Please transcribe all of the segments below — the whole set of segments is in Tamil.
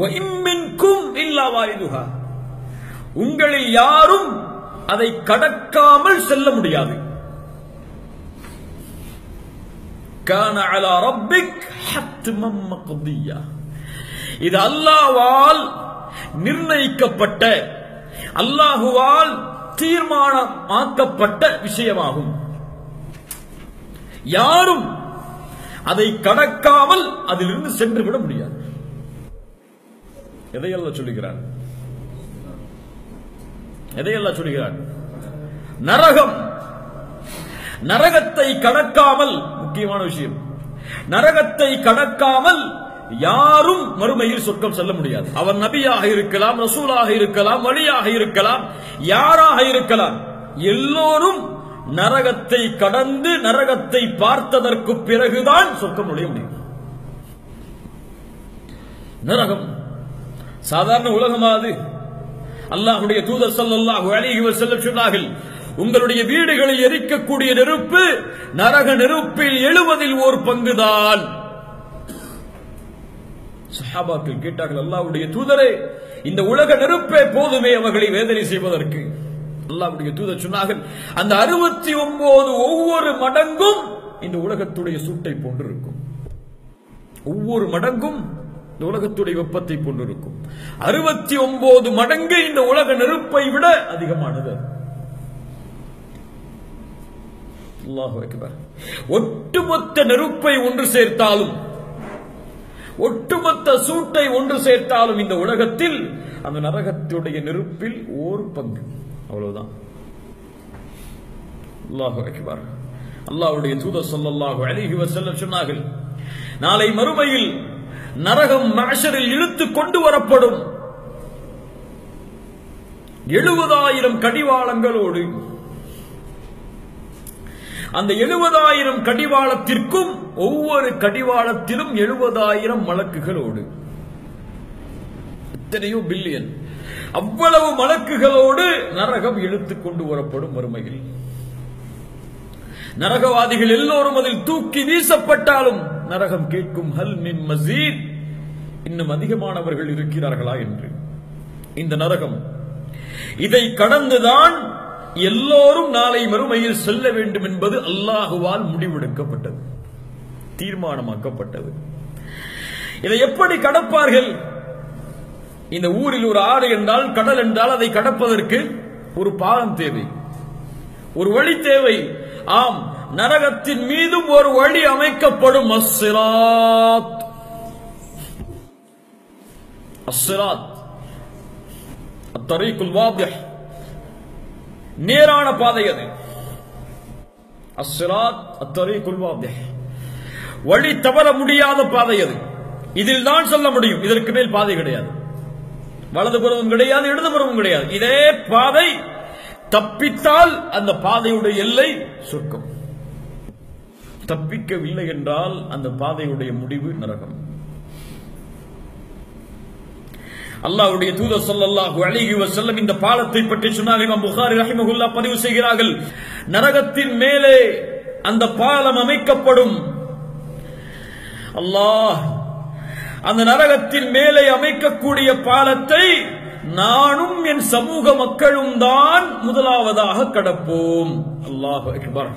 وَإِن مِّنكُمْ إِلَّا وَارِدُهَا உங்களில் யாரும் அதை கடக்காமல் செல்ல முடியாது. كَانَ عَلَى رَبِّكَ حَتْمًا مَّقْضِيًّا இது அல்லாஹ்வால் நிர்ணயிக்கப்பட்ட, அல்லாஹ்வால் தீர்மானமாக்கப்பட்ட விஷயமாகும். யாரும் அதை கடக்காமல் அதிலிருந்து சென்று விட முடியாது. எதை அல்லாஹ் சொல்லுகிறார்? எதை அல்லாஹ் சொல்லுகிறார்? நரகம், நரகத்தை கடக்காமல், முக்கியமான விஷயம், நரகத்தை கடக்காமல் யாரும் மறுமையில் சொர்க்கம் செல்ல முடியாது. அவர் நபியாக இருக்கலாம், ரசூலாக இருக்கலாம், வலியாக இருக்கலாம், யாராக இருக்கலாம், எல்லோரும் நரகத்தை கடந்து நரகத்தை பார்த்ததற்கு பிறகுதான் சொர்க்கம் நுழைய முடியும். நரகம் சாதாரண உலகமாது? அல்லாஹ்வுடைய தூதர் ஸல்லல்லாஹு அலைஹி வஸல்லம் சொன்னார்கள், உங்களுடைய வீடுகளில் எரிக்கக்கூடிய நெருப்பு நரக நெருப்பில் 70 ஒரு பங்குதான். சஹாபாக்கள் கேட்டார்கள், அல்லாஹ்வுடைய தூதரே, இந்த உலக நெருப்பே போதுமே அவர்களை வேதனை செய்வதற்கு. அல்லாஹ்வுடைய தூதர் சொன்னார்கள், அந்த 69 ஒவ்வொரு மடங்கும் இந்த உலகத்துடைய சூட்டை போன்றிருக்கும். ஒவ்வொரு மடங்கும் இந்த உலகத்துடைய வெப்பத்தை போன்றிருக்கும். 69 மடங்கு இந்த உலக நெருப்பை விட அதிகமானது. அல்லாஹு அக்பர். ஒட்டுமொத்த நெருப்பை ஒன்று சேர்த்தாலும், ஒட்டுமொத்த சூட்டை ஒன்று சேர்த்தாலும் இந்த உலகத்தில் அந்த நரகத்துடைய நெருப்பில் ஒரு பங்கு, அவ்வளவுதான். அல்லாஹு அக்பர். அல்லாஹ்வுடைய தூதர் ஸல்லல்லாஹு அலைஹி வஸல்லம் சொன்னார்கள், நாளை மறுமையில் நரகம் மஹ்ஷரில் இழுத்து கொண்டு வரப்படும் 70,000 கடிவாளங்களோடு. அந்த 70,000 கடிவாளத்திற்கும் ஒவ்வொரு கடிவாளத்திலும் 70,000 மலக்குகளோடு. எத்தனையோ பில்லியன், அவ்வளவு மலக்குகளோடு நரகம் இழுத்துக் கொண்டு வரப்படும் மறுமையில். நரகவாதிகள் எல்லோரும் அதில் தூக்கி வீசப்பட்டாலும் நரகம் கேட்கும், ஹல் மின் மஸீத், இன்னும் அதிகமானவர்கள் இருக்கிறார்களா என்று. இந்த நரகம், இதை கடந்துதான் எல்லோரும் நாளை மறுமையில் செல்ல வேண்டும் என்பது அல்லாஹுவால் முடிவெடுக்கப்பட்டது, தீர்மானமாக்கப்பட்டது. இதை எப்படி கடப்பார்கள்? இந்த ஊரில் ஒரு ஆறு என்றால், கடல் என்றால், அதை கடப்பதற்கு ஒரு பாலம் தேவை, ஒரு வழி தேவை. ஆம், நரகத்தின் மீதும் ஒரு வழி அமைக்கப்படும். அஸ்ஸிராத், அஸ்ஸிராத் அத்தரீக்குல் வாதிஹ், நேரான பாதை அது. அஸ்ஸிராத் அத்தரீக்குல் வாதிஹ், வழி தவற முடியாத பாதை அது. இதில் தான் செல்ல முடியும், இதற்கு மேல் பாதை கிடையாது. வலதுபுறமும் கிடையாது, இடதுபுறமும் கிடையாது. இதே பாதை. தப்பித்தால் அந்த பாதையுடைய எல்லை சொர்க்கம், தப்பிக்கவில்லை என்றால் அந்த பாதையுடைய முடிவு நரகம். அல்லாஹ்வுடைய தூதர் ஸல்லல்லாஹு அலைஹி வஸல்லம் இந்த பாலத்தை பற்றி சொன்னார்கள். இமாம் புகாரி ரஹிமஹுல்லாஹ் பதிவு செய்கிறார்கள், நரகத்தின் மேலே அந்த பாலம் அமைக்கப்படும். அல்லாஹ் அந்த நரகத்தின் மேலே அமைக்கக்கூடிய பாலத்தை நானும் என் சமூக மக்களும் தான் முதலாவதாக கடப்போம். அல்லாஹு அக்பர்.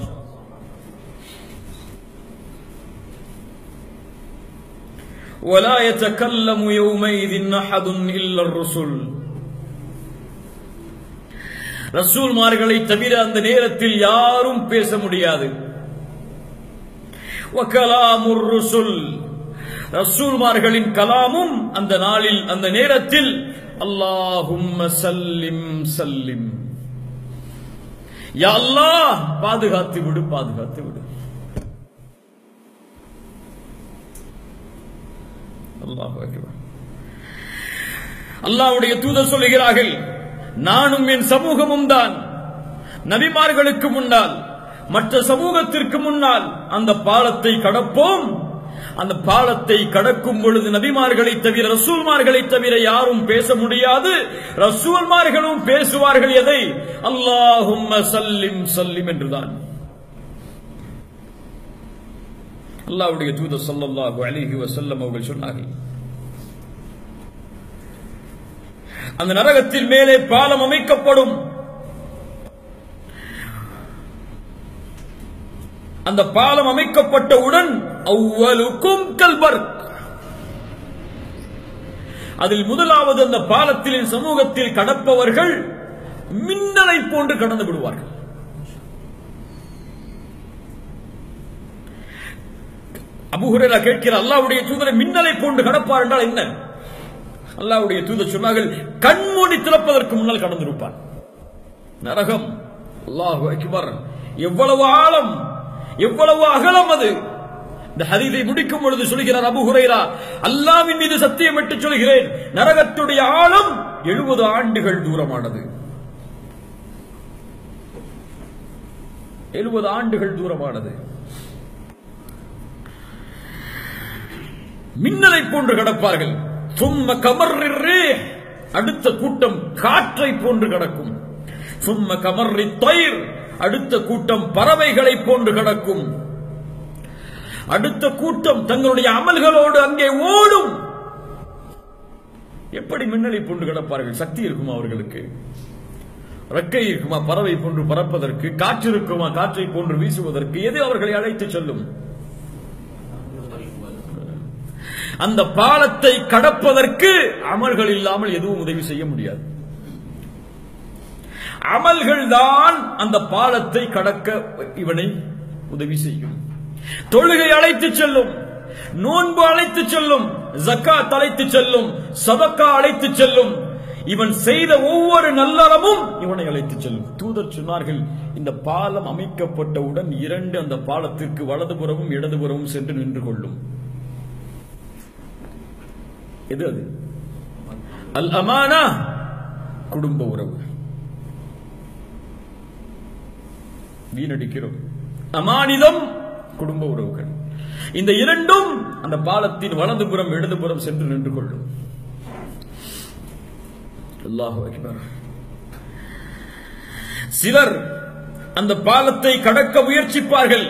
ولا يتكلم يومئذ أحد إلا الرسل, ரசூல்மார்களை தவிர அந்த நேரத்தில் யாரும் பேச முடியாது. وكلام الرسل, ரசூல்மார்களின் கலாமும் அந்த நாளில், அந்த நேரத்தில் அல்லாஹும்ம சல்லிம் சல்லிம், யா அல்லாஹ் பாதுகாத்து விடு, பாதுகாத்து விடு. அல்லாஹு அக்பர். அல்லாஹ்வுடைய தூதர் சொல்லுகிறார்கள், நானும் என் சமூகமும் தான் நபிமார்களுக்கு முன்னால், மற்ற சமூகத்திற்கு முன்னால் அந்த பாலத்தை கடப்போம். அந்த பாலத்தை கடக்கும் பொழுது நபிமார்களை தவிர, ரசூல்மார்களை தவிர யாரும் பேச முடியாது. ரசூல்மார்களும் பேசுவார்கள் எதை? அல்லாஹும்ம சல்லிம் சல்லிம் என்றுதான். அல்லாஹ்வுடைய தூதர் ஸல்லல்லாஹு அலைஹி வஸல்லம் அவர்கள் சொன்னார்கள், அந்த நரகத்தில் மேலே பாலம் அமைக்கப்படும். அந்த பாலம் அமைக்கப்பட்டவுடன் அவ்வலுக்கும் கல்பர்க், அதில் முதலாவது அந்த பாலத்தில் சமூகத்தில் கடப்பவர்கள் மின்னலை போன்று கடந்து விடுவார்கள். அபூ ஹுரைரா கேட்கிறார், அல்லாஹ்வுடைய தூதரை மின்னலை போன்று கடப்பார் என்றால் என்ன? அல்லாஹ்வுடைய தூதர் சொன்னார்கள், கண்மூடி திறப்பதற்கு முன்னால் கடந்திருப்பார். நரகம் அல்லாஹு அக்பர், எவ்வளவு ஆழம், எவ்வளவு அகலம் அது! இந்த ஹதீஸை முடிக்கும் பொழுது சொல்கிறார் அபூ ஹுரைரா, அல்லாஹ்வின் மீது சத்தியமிட்டு சொல்கிறேன், நரகத்துடைய ஆழம் 70 ஆண்டுகள் தூரமானது. 70 ஆண்டுகள் தூரமானது. மின்னலை போன்று கடப்பார்கள். சும்ம கமர்ரிர் ரீஹ், அடுத்த கூட்டம் காற்றை போன்று கடக்கும். சும்ம கமர்ரித் தைர், அடுத்த கூட்டம் பறவைகளை போன்று கடக்கும். அடுத்த கூட்டம் தங்களுடைய அமல்களோடு அங்கே ஓடும். எப்படி மின்னலை போன்று கடப்பார்கள்? சக்தி இருக்குமா அவர்களுக்கு? ரெக்கை இருக்குமா பறவை போன்று பறப்பதற்கு? காற்று இருக்குமா காற்றை போன்று வீசுவதற்கு? எது அவர்களை அழைத்து செல்லும்? அந்த பாலத்தை கடப்பதற்கு அமல்கள் இல்லாமல் எதுவும் உதவி செய்ய முடியாது. அமல்கள் தான் அந்த பாலத்தை கடக்க இவனை உதவி செய்யும். தொழுகை அழைத்து செல்லும், நோன்பு அழைத்து செல்லும், ஜக்காத் அழைத்து செல்லும், சதக்கா அழைத்து செல்லும். இவன் செய்த ஒவ்வொரு நல்லறமும் இவனை அழைத்து செல்லும். தூதர் சொன்னார்கள், இந்த பாலம் அமைக்கப்பட்டவுடன் 2 அந்த பாலத்திற்கு வலதுபுறமும் இடதுபுறமும் சென்று நின்று கொள்ளும். எது அது? அல் அமானா, குடும்ப உறவு. வீணடிக்கிறோம். அமானிதம், குடும்ப உறவுகள். இந்த 2ம் அந்த பாலத்தின் வலதுபுறம் இடதுபுறம் சென்று நின்று கொள்ளும். அல்லாஹு அக்பர். சிலர் அந்த பாலத்தை கடக்க முயற்சிப்பார்கள்.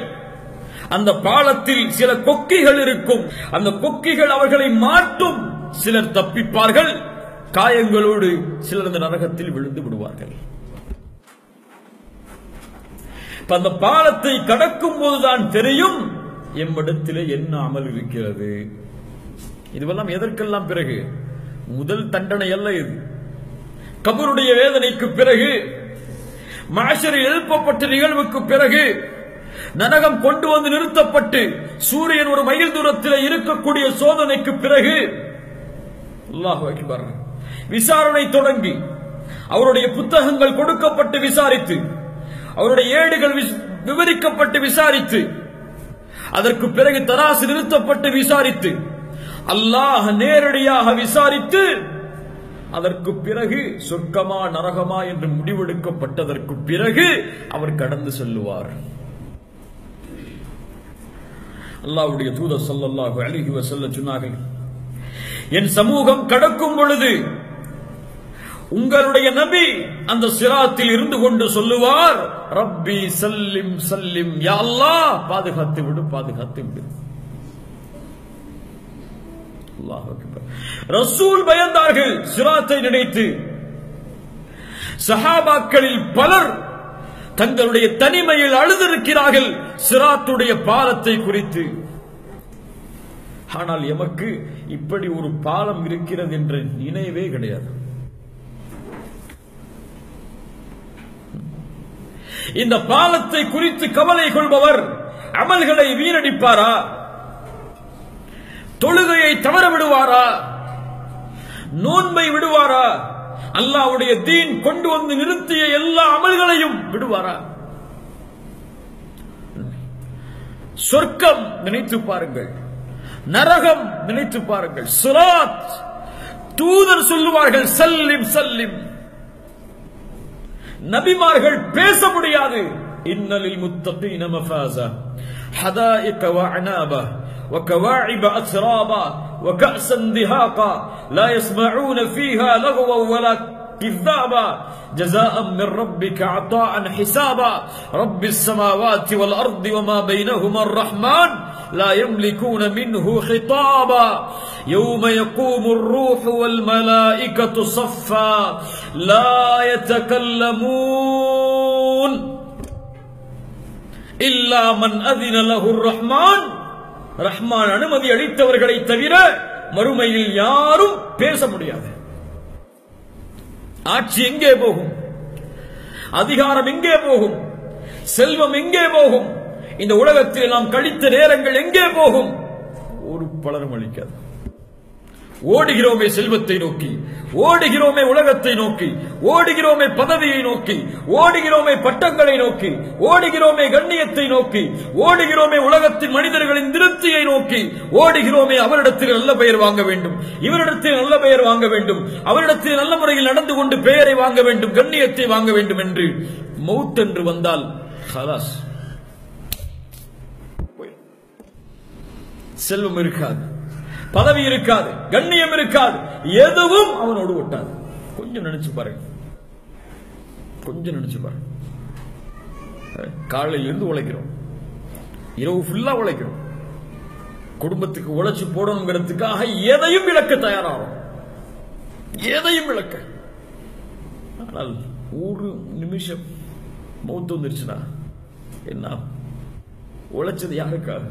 அந்த பாலத்தில் சில கொக்கிகள் இருக்கும். அந்த கொக்கிகள் அவர்களை மாட்டும். சிலர் தப்பிப்பார்கள். காயங்களோடு சிலர் அந்த நரகத்தில் விழுந்து விடுவார்கள். அந்த பாலத்தை கடக்கும் போதுதான் தெரியும் எம்மிடத்திலே என்ன அமல் இருக்கிறது. இதுவெல்லாம் எதற்கெல்லாம் பிறகு? முதல் தண்டனை அல்ல இது. கபருடைய வேதனைக்கு பிறகு, மஹ்ஷரில் எழுப்பப்பட்ட நிகழ்வுக்கு பிறகு, நரகம் கொண்டு வந்து நிறுத்தப்பட்டு சூரியன் ஒரு மைல் தூரத்தில் இருக்கக்கூடிய சோதனைக்கு பிறகு, அல்லாஹு அக்பர், விசாரணை தொடங்கி அவருடைய புத்தகங்கள் கொடுக்கப்பட்டு விசாரித்து, அவருடைய ஏடுகள் விவரிக்கப்பட்டு விசாரித்து, அதற்கு பிறகு தராசு நிறுத்தப்பட்டு விசாரித்து, அல்லாஹ் நேரடியாக விசாரித்து, அதற்கு பிறகு சொர்க்கமா நரகமா என்று முடிவெடுக்கப்பட்டதற்கு பிறகு அவர் கடந்து செல்லுவார். அல்லாஹ்வுடைய தூதர் ஸல்லல்லாஹு அலைஹி வஸல்லம் சொன்னார்கள், என் சமூகம் கடக்கும் பொழுது உங்களுடைய நபி அந்த சிராத்தில் இருந்து கொண்டு சொல்லுவார், ரப்பி சல்லிம் சல்லிம், யா அல்லாஹ் பாதுகாத்து விடு, பாதுகாத்து விடு. அல்லாஹ் அக்பர். ரசூல் பயந்தார்கள் சிராத்தை நினைத்து. சஹாபாக்களில் பலர் தங்களுடைய தனிமையில் அழுதிருக்கிறார்கள் சிராத்துடைய பாலத்தை குறித்து. ஆனால் எமக்கு இப்படி ஒரு பாலம் இருக்கிறது என்ற நினைவே கிடையாது. இந்த பாலத்தை குறித்து கவலை கொள்பவர் அமல்களை வீணடிப்பாரா? தொழுகையை தவற விடுவாரா? நோன்பை விடுவாரா? அல்லாஹ்வுடைய தீன் கொண்டு வந்து நிறுத்திய எல்லா அமல்களையும் விடுவாரா? சொர்க்கம் நினைத்து பாருங்கள், நரகம் நினைத்து பாருங்கள். சிராத், தூதர் சொல்லுவார்கள் சல்லிம் சல்லிம். நபிமார்கள் பேச முடியாது. இன்னலில் முத்தகீன மஃபாஸா ஹதாயிக வஅனாபா وكواعب أترابا وكأسا دهاقا لا يسمعون فيها لغوا ولا كذابا جزاء من ربك عطاء حسابا رب السماوات والأرض وما بينهما الرحمن لا يملكون منه خطابا يوم يقوم الروح والملائكة صفا لا يتكلمون إلا من أذن له الرحمن ரஹ்மான் அனுமதி அளித்தவர்களை தவிர மறுமையில் யாரும் பேச முடியாது. ஆட்சி எங்கே போகும்? அதிகாரம் எங்கே போகும்? செல்வம் எங்கே போகும்? இந்த உலகத்தில் நாம் கழித்த நேரங்கள் எங்கே போகும்? ஒரு பலரும் அளிக்காது. ஓடுகிறோமே செல்வத்தை நோக்கி, ஓடுகிறோமே உலகத்தை நோக்கி, ஓடுகிறோமே பதவியை நோக்கி, ஓடுகிறோமே பட்டங்களை நோக்கி, ஓடுகிறோமே கண்ணியத்தை நோக்கி, ஓடுகிறோமே உலகத்தின் மனிதர்களின் திருப்தியை நோக்கி, ஓடுகிறோமே அவரிடத்தில் நல்ல பெயர் வாங்க வேண்டும், இவரிடத்தில் நல்ல பெயர் வாங்க வேண்டும், அவரிடத்தில் நல்ல முறையில் நடந்து கொண்டு பெயரை வாங்க வேண்டும், கண்ணியத்தை வாங்க வேண்டும் என்று மௌத் என்று வந்தால் ஹலாஸ், செல்வம் இருக்காது, பதவி இருக்காது, கண்ணியம் இருக்காது, எதுவும் அவனோடு ஒட்டாது. கொஞ்சம் நினைச்சு பாருங்க, கொஞ்சம் நினைச்சு பாருங்க. காலையில இருந்து உழைக்கிறோம், இரவு ஃபுல்லா உழைக்கிறோம், குடும்பத்துக்கு உழைச்சு போடணுங்கிறதுக்காக எதையும் இழக்க தயாராகும், எதையும் இழக்க. ஆனால் ஒரு நிமிஷம் மௌத்து வந்துருச்சுன்னா என்ன? உழைச்சது யாருக்காக?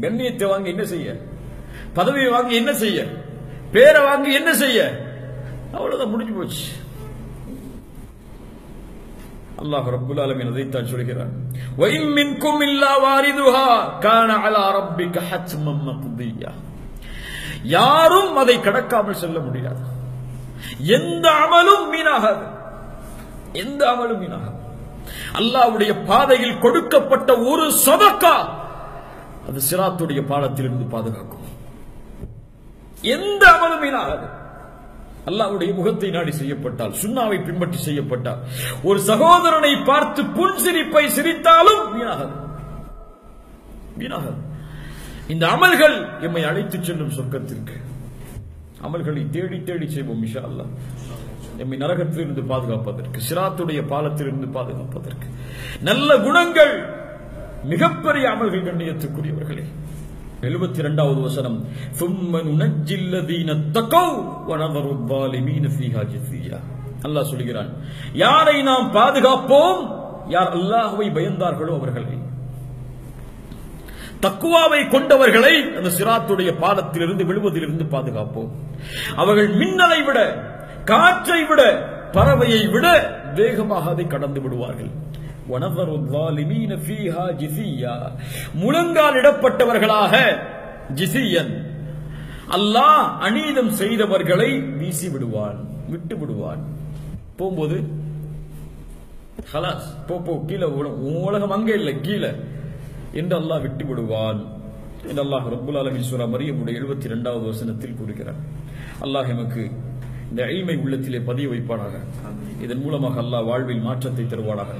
கண்ணியத்தை வாங்கி என்ன செய்ய? பதவியை வாங்கி என்ன செய்ய? பேரை வாங்கி என்ன செய்ய? அவ்வளவுதான், முடிஞ்சு போச்சு. அல்லாஹ் ரப்புல் ஆலமீன் அதைத்தான் சொல்கிறான், وَإِن مِّنكُمْ إِلَّا وَارِدُهَا كَانَ عَلَى رَبِّكَ حَتْمًا مَّقْضِيًّا. யாரும் அதை கடக்காமல் செல்ல முடியாது. எந்த அமலும் வீணாகாது, எந்த அமலும் வீணாகாது. அல்லாஹ்வுடைய பாதையில் கொடுக்கப்பட்ட ஒரு சதக்கா அது சிராத்துடைய பாலத்திலிருந்து பாதுகாக்கும். எந்த அமலும் வீணாகாது. அல்லாஹ்வுடைய முகத்தை நாடி செய்யப்பட்டால், சுன்னாவை பின்பற்றி செய்யப்பட்டால், ஒரு சகோதரனை பார்த்து புன்சிரிப்பை சிரித்தாலும் வீணாகாது, வீணாகாது. இந்த அமல்கள் எம்மை அழைத்துச் செல்லும் சொர்க்கத்திற்கு. அமல்களை தேடி தேடி செய்வோம் இன்ஷா அல்லாஹ், எம்மை நரகத்திலிருந்து பாதுகாப்பதற்கு, சிராத்துடைய பாலத்திலிருந்து பாதுகாப்பதற்கு. நல்ல குணங்கள், மிகப்பெரிய அமல்கள். கண்ணியத்துக்குரியவர்களே, 72வது வசனம், ثُمَّ نُنَجِّي الَّذِينَ اتَّقَوْا وَنَذَرُ الظَّالِمِينَ فِيهَا جِثِيًّا. அல்லாஹ் சொல்கிறான், யாரை நாம் பாதுகாப்போம்? யார் அல்லாஹ்வை பயந்தார்களோ அவர்களை, தக்குவாவை கொண்டவர்களை அந்த சிராத்துடைய பாலத்திலிருந்து விழுவதிலிருந்து பாதுகாப்போம். அவர்கள் மின்னலை விட, காற்றை விட, பறவையை விட வேகமாக அதை கடந்து விடுவார்கள். முழங்கால் இடப்பட்டவர்களாக, ஜிசியன், அல்லாஹ் அநீதம் செய்தவர்களை வீசி விடுவான், விட்டு விடுவான். போகும்போது ஹலாஸ், போ கீழே, உலகம் அங்கே இல்லை கீழே என்று அல்லாஹ் விட்டு விடுவான் என்று அல்லாஹ் ரப்புல் ஆலமீன் சூரா மரியமுடைய 72வது வசனத்தில் கூறுகிறார். அல்லாஹ் எமக்கு இந்த இல்மை உள்ளத்திலே பதிய வைப்பானாக. இதன் மூலமாக அல்லாஹ் வாழ்வில் மாற்றத்தை தருவானாக.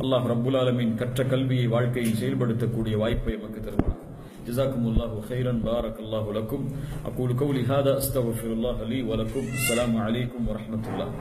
அல்லாஹ் ரப்புல் ஆலமீன் கற்ற கல்வியை வாழ்க்கையில் செயல்படுத்தக்கூடிய வாய்ப்பை எமக்கு தருவானாக. ஜஸாக்குமுல்லாஹு கைரன், பாரக்கல்லாஹு லக்கும். அகூலு கௌலி ஹாதா, அஸ்தக்ஃபிருல்லாஹ் லீ வ லக்கும். அஸ்ஸலாமு அலைக்கும் வ ரஹ்மத்துல்லாஹ்.